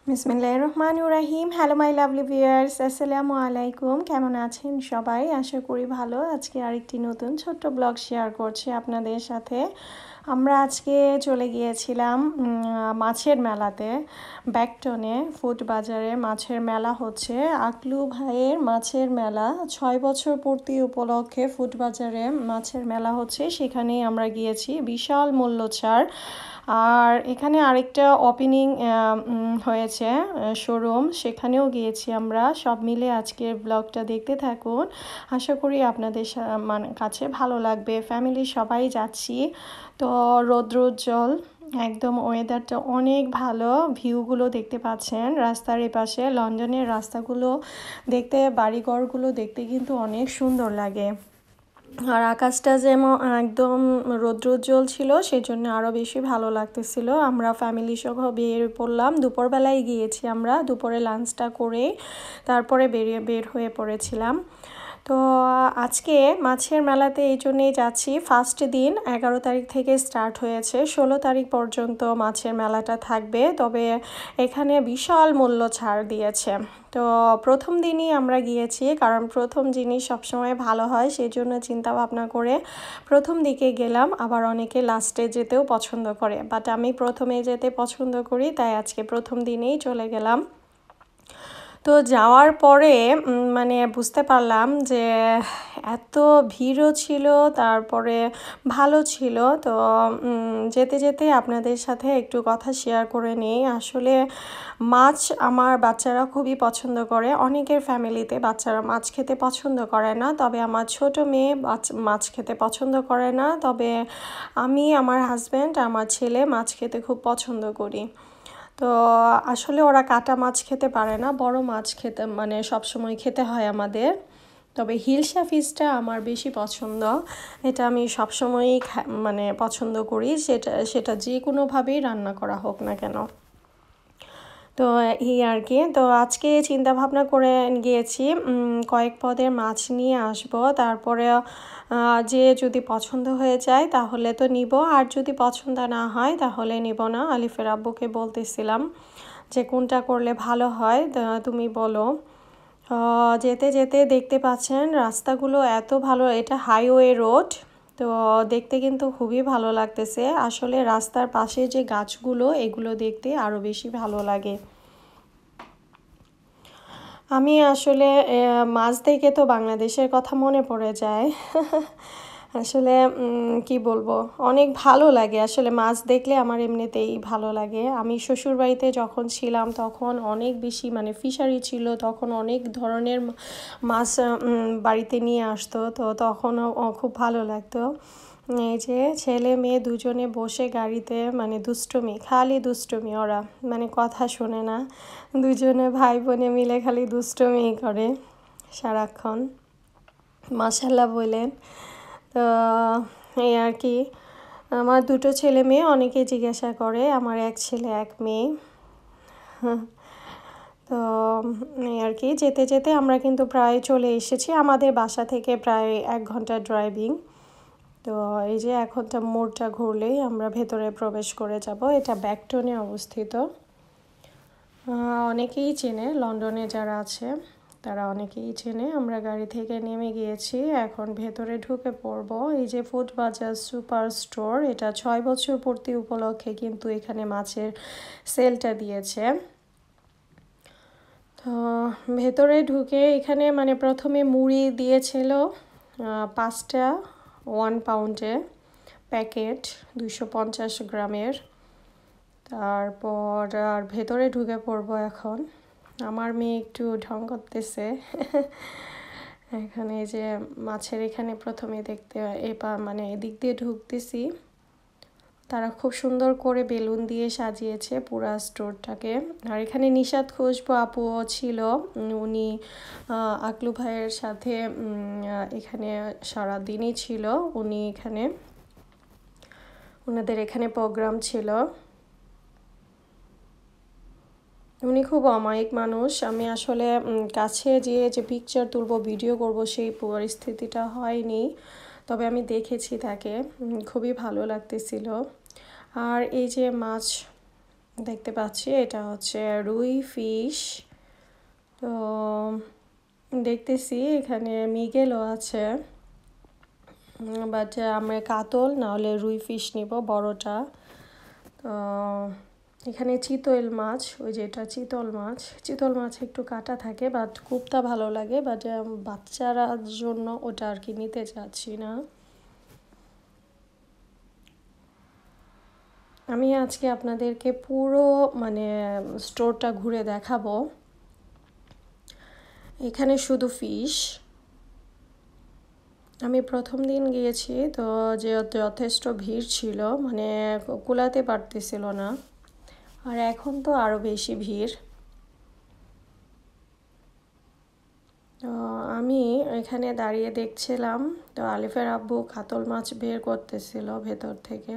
বিসমিল্লাহির রহমানির রহিম। Hello my lovely viewers, আসসালামু আলাইকুম। কেমন আছেন সবাই? আশা করি ভালো। আজকে আরেকটি নতুন ছোট্ট ব্লগ শেয়ার করছি আপনাদের সাথে। আমরা আজকে চলে গিয়েছিলাম মাছের মেলাতে। ব্যাকটনে ফুড বাজারে মাছের মেলা হচ্ছে। আকলু ভাইয়ের মাছের মেলা 6 বছর পূর্তি উপলক্ষে ফুড বাজারে মাছের মেলা হচ্ছে, সেখানেই আমরা গিয়েছি। বিশাল মূল্য ছাড়। আর এখানে আরেকটা ওপেনিং হয়েছে শোরুম, সেখানেও গিয়েছি আমরা। সব মিলে আজকের ব্লগটা দেখতে থাকুন। আশা করি আপনাদের কাছে ভালো লাগবে। ফ্যামিলি সবাই যাচ্ছি। তো রৌদ্রোজ্জ্বল একদম, ওয়েদারটা অনেক ভালো। ভিউগুলো দেখতে পাচ্ছেন রাস্তার এপাশে। লন্ডনের রাস্তাগুলো দেখতে, বাড়িঘরগুলো দেখতে কিন্তু অনেক সুন্দর লাগে। আর আকাশটা যেমন একদম রৌদ্রোজ্জ্বল ছিল, সেজন্য আরও বেশি ভালো লাগতেছিল। আমরা ফ্যামিলি সহ বের পড়লাম। দুপুরবেলায় গিয়েছি আমরা, দুপুরে লাঞ্চটা করে তারপরে বের হয়ে পড়েছিলাম। তো আজকে মাছের মেলাতে এই জন্যেই যাচ্ছি। ফার্স্ট দিন 11 তারিখ থেকে স্টার্ট হয়েছে, 16 তারিখ পর্যন্ত মাছের মেলাটা থাকবে। তবে এখানে বিশাল মূল্য ছাড় দিয়েছে। তো প্রথম দিনই আমরা গিয়েছি, কারণ প্রথম জিনিস সবসময় ভালো হয়, সেই জন্য চিন্তা ভাবনা করে প্রথম দিকে গেলাম। আবার অনেকে লাস্টে যেতেও পছন্দ করে, বাট আমি প্রথমে যেতে পছন্দ করি, তাই আজকে প্রথম দিনেই চলে গেলাম। তো যাওয়ার পরে মানে বুঝতে পারলাম যে এত ভিড়ও ছিল, তারপরে ভালো ছিল। তো যেতে যেতে আপনাদের সাথে একটু কথা শেয়ার করে নিই। আসলে মাছ আমার বাচ্চারা খুবই পছন্দ করে। অনেকের ফ্যামিলিতে বাচ্চারা মাছ খেতে পছন্দ করে না, তবে আমার ছোট মেয়ে মাছ খেতে পছন্দ করে না। তবে আমি, আমার হাজব্যান্ড, আমার ছেলে মাছ খেতে খুব পছন্দ করি। তো আসলে ওরা কাটা মাছ খেতে পারে না, বড় মাছ খেতে মানে সবসময় খেতে হয় আমাদের। তবে হিলসা ফিশটা আমার বেশি পছন্দ। এটা আমি সবসময়ই মানে পছন্দ করি, সেটা যে কোনোভাবেই রান্না করা হোক না কেন। তো এই আর কি। তো আজকে চিন্তা ভাবনা করে গিয়েছি কয়েক পদের মাছ নিয়ে আসব। তারপরে যে যদি পছন্দ হয়ে যায় তাহলে তো নিব, আর যদি পছন্দ না হয় তাহলে নিব না। আলিফের আব্বুকে বলতেছিলাম যে কোনটা করলে ভালো হয়, তুমি বলো। যেতে যেতে দেখতে পাচ্ছেন রাস্তাগুলো এত ভালো। এটা হাইওয়ে রোড, তো দেখতে কিন্তু খুবই ভালো লাগতেছে। আসলে রাস্তার পাশে যে গাছগুলো, এগুলো দেখতে আরও বেশি ভালো লাগে। আমি আসলে মাছ দেখে তো বাংলাদেশের কথা মনে পড়ে যায়। আসলে কি বলবো, অনেক ভালো লাগে। আসলে মাছ দেখলে আমার এমনিতেই ভালো লাগে। আমি শ্বশুরবাড়িতে যখন ছিলাম তখন অনেক বেশি মানে ফিশারি ছিল, তখন অনেক ধরনের মাছ বাড়িতে নিয়ে আসতো, তো তখনও খুব ভালো লাগতো। এই যে ছেলে মেয়ে দুজনে বসে গাড়িতে মানে দুষ্টুমি, খালি দুষ্টুমি। ওরা মানে কথা শোনে না, দুজনে ভাই বোনে মিলে খালি দুষ্টুমি করে সারাক্ষণ। মাশাল্লাহ বলেন। তো এই আর কি। আমার দুটো ছেলে মেয়ে, অনেকে জিজ্ঞাসা করে আমার এক ছেলে এক মেয়ে। তো এই আর কি। যেতে যেতে আমরা কিন্তু প্রায় চলে এসেছি। আমাদের বাসা থেকে প্রায় 1 ঘন্টা ড্রাইভিং। তো এই যে এখনটা মোড়টা ঘুরলেই আমরা ভেতরে প্রবেশ করে যাব। এটা ব্যাকটনে অবস্থিত। অনেকেই চেনে, লন্ডনে যারা আছে তারা অনেকেই চেনে। আমরা গাড়ি থেকে নেমে গিয়েছি, এখন ভেতরে ঢুকে পড়ব। এই যে ফুড বাজার সুপার স্টোর, এটা 6 বছর পূর্তি উপলক্ষে কিন্তু এখানে মাছের সেলটা দিয়েছে। তো ভেতরে ঢুকে এখানে মানে প্রথমে মুড়ি দিয়েছিল 5টা 1 পাউন্ডে প্যাকেট, 250 গ্রামের। তারপর আর ভেতরে ঢুকে পড়বো এখন। আমার মেয়ে একটু ঢং করতেছে। এখানে যে মাছের এখানে প্রথমে দেখতে মানে এদিক দিয়ে ঢুকতেছি, তারা খুব সুন্দর করে বেলুন দিয়ে সাজিয়েছে পুরা স্টোরটাকে। আর এখানে নিশাত খুশবু আপুও ছিল, উনি আকলু ভাইয়ের সাথে এখানে সারাদিনই ছিল। উনি এখানে, ওনাদের এখানে প্রোগ্রাম ছিল। উনি খুব অমায়িক মানুষ। আমি আসলে কাছে যেয়ে যে পিকচার তুলবো, ভিডিও করব, সেই পরিস্থিতিটা হয়নি, তবে আমি দেখেছি তাকে, খুবই ভালো লাগতেছিল। আর এই যে মাছ দেখতে পাচ্ছি এটা হচ্ছে রুই ফিশ। তো দেখতেছি এখানে মৃগেলও আছে, বাট আমরা কাতল না হলে রুই ফিশ নিব বড়টা। তো এখানে চিতল মাছ, ওই যে এটা চিতল মাছ একটু কাটা থাকে, বাট খুবটা ভালো লাগে, বাট বাচ্চারার জন্য ওটা আর কি নিতে চাচ্ছি না। আমি আজকে আপনাদেরকে পুরো মানে স্টোরটা ঘুরে দেখাবো। এখানে শুধু ফিশ। আমি প্রথম দিন গিয়েছি তো যে যথেষ্ট ভিড় ছিল, মানে কুলাতে পারতেছিল না, আর এখন তো আরও বেশি ভিড়। তো আমি এখানে দাঁড়িয়ে দেখছিলাম, তো আলিফের আব্বু কাতল মাছ বের করতেছিল ভেতর থেকে।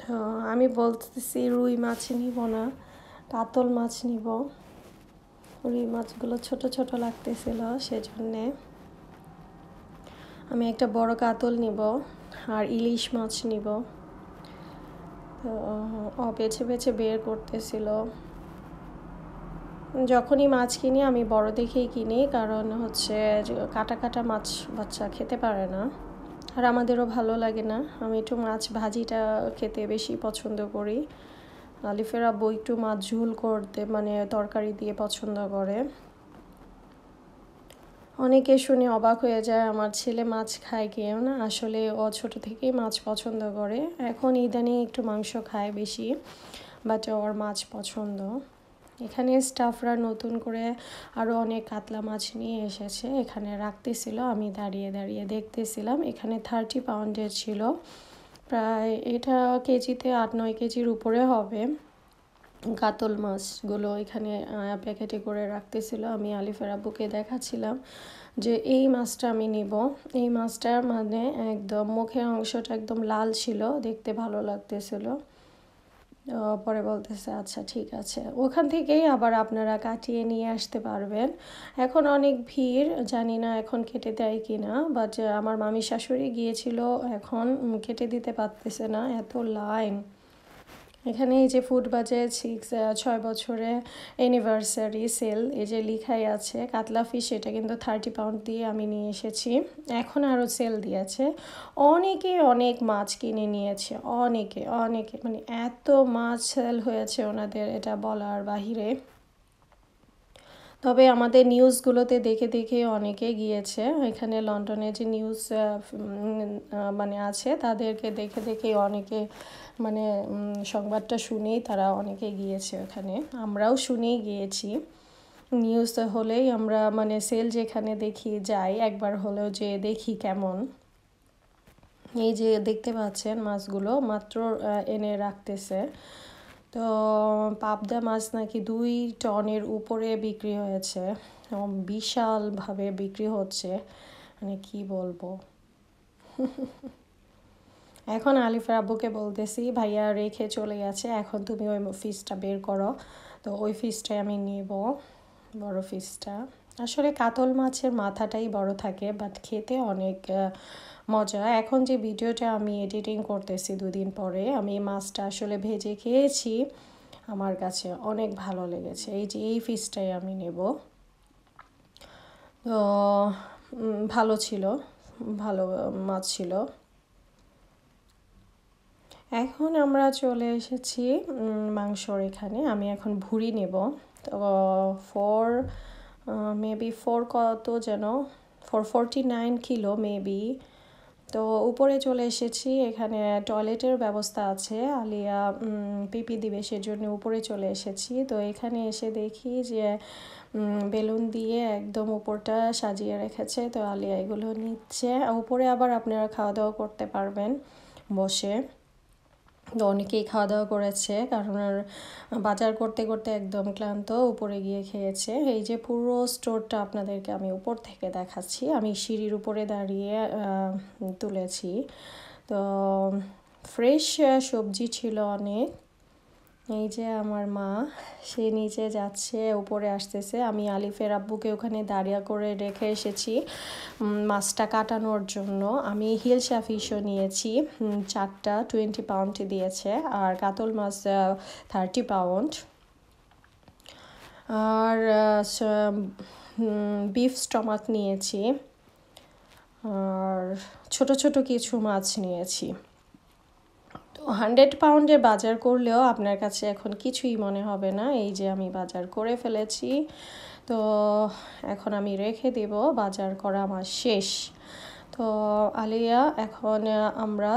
তো আমি বলতেছি রুই মাছ নিব না, কাতল মাছ নিব। রুই মাছগুলো ছোট ছোট লাগতেছিল, সেজন্যে আমি একটা বড় কাতল নিব আর ইলিশ মাছ নিব। তো বেছে বেছে বের করতেছিল। যখনই মাছ কিনি আমি বড় দেখেই কিনি, কারণ হচ্ছে কাটা কাটা মাছ বাচ্চা খেতে পারে না, আর আমাদেরও ভালো লাগে না। আমি একটু মাছ ভাজিটা খেতে বেশি পছন্দ করি। আলিফের আব্বু একটু মাছ ঝোল করতে মানে তরকারি দিয়ে পছন্দ করে। অনেকে শুনে অবাক হয়ে যায় আমার ছেলে মাছ খায় কেউ না, আসলে ও ছোটো থেকেই মাছ পছন্দ করে, এখন ইদানিং একটু মাংস খায় বেশি, বাট ওর মাছ পছন্দ। এখানে স্টাফরা নতুন করে আরও অনেক কাতলা মাছ নিয়ে এসেছে, এখানে রাখতেছিল, আমি দাঁড়িয়ে দাঁড়িয়ে দেখতেছিলাম। এখানে 30 পাউন্ডের ছিল, প্রায় এটা কেজিতে 8-9 কেজির উপরে হবে। কাতল মাছগুলো এখানে প্যাকেটে করে রাখতেছিল, আমি আলিফের আব্বুকে দেখাচ্ছিলাম যে এই মাছটা আমি নিব। এই মাছটার মানে একদম মুখের অংশটা একদম লাল ছিল, দেখতে ভালো লাগতেছিল। পরে বলতেছে আচ্ছা ঠিক আছে, ওখান থেকেই আবার আপনারা কাটিয়ে নিয়ে আসতে পারবেন। এখন অনেক ভিড়, জানি না এখন কেটে দেয় কি না, বাট আমার মামি শাশুড়ি গিয়েছিল, এখন কেটে দিতে পারতেছে না, এত লাইন। এখানে এই যে ফুডবাজে 6 বছরে অ্যানিভার্সারি সেল, এই যে লিখাই আছে কাতলা ফিশ, এটা কিন্তু 30 পাউন্ড দিয়ে আমি নিয়ে এসেছি, এখন আরও সেল দিয়েছে। অনেকে অনেক মাছ কিনে নিয়েছে, অনেকে অনেকে মানে এত মাছ সেল হয়েছে ওনাদের, এটা বলার বাহিরে। তবে আমাদের নিউজগুলোতে দেখে দেখে অনেকে গিয়েছে, এখানে লন্ডনে যে নিউজ মানে আছে তাদেরকে দেখে দেখে অনেকে মানে সংবাদটা শুনেই তারা অনেকে গিয়েছে ওখানে, আমরাও শুনেই গিয়েছি। নিউজ হলেই আমরা মানে সেল যেখানে দেখি যাই একবার হলেও যে দেখি কেমন। এই যে দেখতে পাচ্ছেন মাছগুলো মাত্র এনে রাখতেছে। তো পাবদা মাছ নাকি 2 টনের উপরে বিক্রি হয়েছে, বিশালভাবে বিক্রি হচ্ছে, মানে কি বলবো। এখন আলিফের আব্বুকে বলতেছি ভাইয়া রেখে চলে গেছে, এখন তুমি ওই ফিশটা বের করো, তো ওই ফিশটাই আমি নিব, বড় ফিশটা। আসলে কাতল মাছের মাথাটাই বড় থাকে, বাট খেতে অনেক মজা। এখন যে ভিডিওটা আমি এডিটিং করতেছি 2 দিন পরে, আমি মাছটা আসলে ভেজে খেয়েছি, আমার কাছে অনেক ভালো লেগেছে। এই যে এই ফিশটাই আমি নেব। তো ভালো ছিল, ভালো মাছ ছিল। এখন আমরা চলে এসেছি মাংসর এখানে, আমি এখন ভুঁড়ি নেব। তো 4 মেবি 4 কত যেন 449 কিলো মেবি। তো উপরে চলে এসেছি, এখানে টয়লেটের ব্যবস্থা আছে, আলিয়া পিপি দিবে সেজন্য উপরে চলে এসেছি। তো এখানে এসে দেখি যে বেলুন দিয়ে একদম উপরটা সাজিয়ে রেখেছে, তো আলিয়া এগুলো নিচ্ছে। উপরে আবার আপনারা খাওয়া দাওয়া করতে পারবেন বসে। তো অনেকেই খাওয়া দাওয়া করেছে, কারণ আর বাজার করতে করতে একদম ক্লান্ত, উপরে গিয়ে খেয়েছে। এই যে পুরো স্টোরটা আপনাদেরকে আমি উপর থেকে দেখাচ্ছি, আমি সিঁড়ির উপরে দাঁড়িয়ে তুলেছি। তো ফ্রেশ সবজি ছিল অনেক, এই যে আমার মা, সে নিচে যাচ্ছে, উপরে আসতেছে। আমি আলিফের আব্বুকে ওখানে দাঁড়িয়ে করে রেখে এসেছি মাছটা কাটানোর জন্য। আমি হিলসা ফিশও নিয়েছি, 4টা 20 পাউন্ড দিয়েছে, আর কাতল মাছ 30 পাউন্ড, আর বিফ স্টমাক নিয়েছি, আর ছোট ছোট কিছু মাছ নিয়েছি। তো 100 পাউন্ডের বাজার করলেও আপনার কাছে এখন কিছুই মনে হবে না। এই যে আমি বাজার করে ফেলেছি, তো এখন আমি রেখে দেব, বাজার করা আমার শেষ। তো আলিয়া এখন আমরা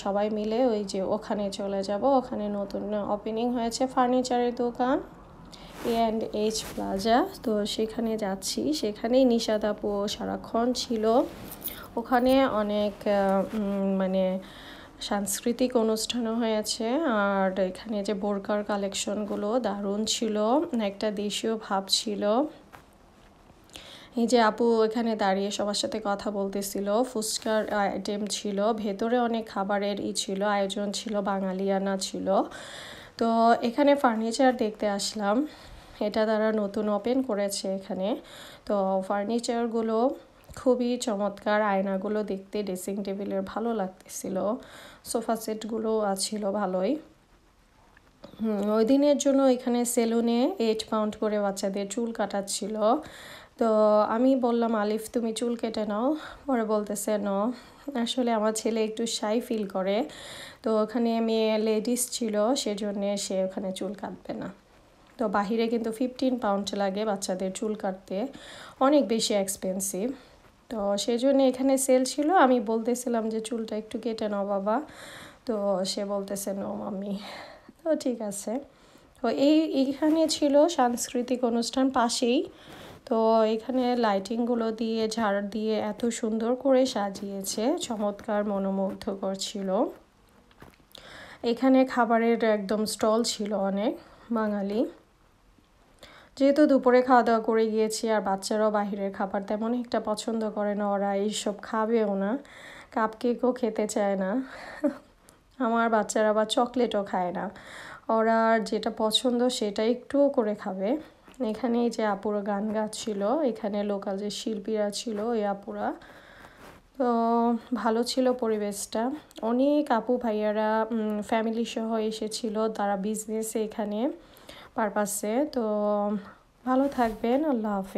সবাই মিলে ওই যে ওখানে চলে যাব। ওখানে নতুন ওপেনিং হয়েছে ফার্নিচারের দোকান, A&H প্লাজা। তো সেখানে যাচ্ছি। সেখানেই নিশাদ আপু সারাক্ষণ ছিল। ওখানে অনেক মানে সাংস্কৃতিক অনুষ্ঠানও হয়েছে, আর এখানে যে বোরকার কালেকশনগুলো দারুণ ছিল, একটা দেশীয় ভাব ছিল। এই যে আপু এখানে দাঁড়িয়ে সবার সাথে কথা বলতেছিল। ফুচকার আইটেম ছিল, ভেতরে অনেক খাবারের ছিল, আয়োজন ছিল, বাঙালিয়ানা ছিল। তো এখানে ফার্নিচার দেখতে আসলাম, এটা তারা নতুন ওপেন করেছে এখানে। তো ফার্নিচারগুলো খুবই চমৎকার, আয়নাগুলো দেখতে, ড্রেসিং টেবিলের ভালো লাগতেছিল, সোফা সেটগুলো আছিল ভালোই। ওই দিনের জন্য এখানে সেলুনে 8 পাউন্ড করে বাচ্চাদের চুল কাটাচ্ছিল। তো আমি বললাম আলিফ তুমি চুল কেটে নাও, পরে বলতেছে নো, আসলে আমার ছেলে একটু শাই ফিল করে, তো ওখানে মেয়ে লেডিস ছিল, সেজন্যে সে ওখানে চুল কাটবে না। তো বাহিরে কিন্তু 15 পাউন্ড লাগে বাচ্চাদের চুল কাটতে, অনেক বেশি এক্সপেন্সিভ। তো সেই জন্য এখানে সেল ছিল, আমি বলতেছিলাম যে চুলটা একটু কেটে নাও বাবা, তো সে বলতেছে নো মাম্মি। তো ঠিক আছে। তো এইখানে ছিল সাংস্কৃতিক অনুষ্ঠান পাশেই। তো এখানে লাইটিংগুলো দিয়ে, ঝাড় দিয়ে এত সুন্দর করে সাজিয়েছে, চমৎকার, মনোমুগ্ধকর ছিল। এখানে খাবারের একদম স্টল ছিল অনেক বাঙালি। যেহেতু দুপুরে খাওয়া দাওয়া করে গিয়েছি, আর বাচ্চারাও বাহিরের খাবার তেমন একটা পছন্দ করে না, ওরা এইসব খাবেও না, কাপ কেকও খেতে চায় না। আমার বাচ্চারা আবার চকলেটও খায় না, ওরা যেটা পছন্দ সেটা একটুও করে খাবে। এখানে যে আপুরা গান গাচ্ছিল, এখানে লোকাল যে শিল্পীরা ছিল ওই আপুরা, তো ভালো ছিল পরিবেশটা। অনেক আপু ভাইয়ারা ফ্যামিলি সহ এসেছিল, তারা বিজনেসে এখানে পারপাসে। তো ভালো থাকবেন, আল্লাহ হাফেজ।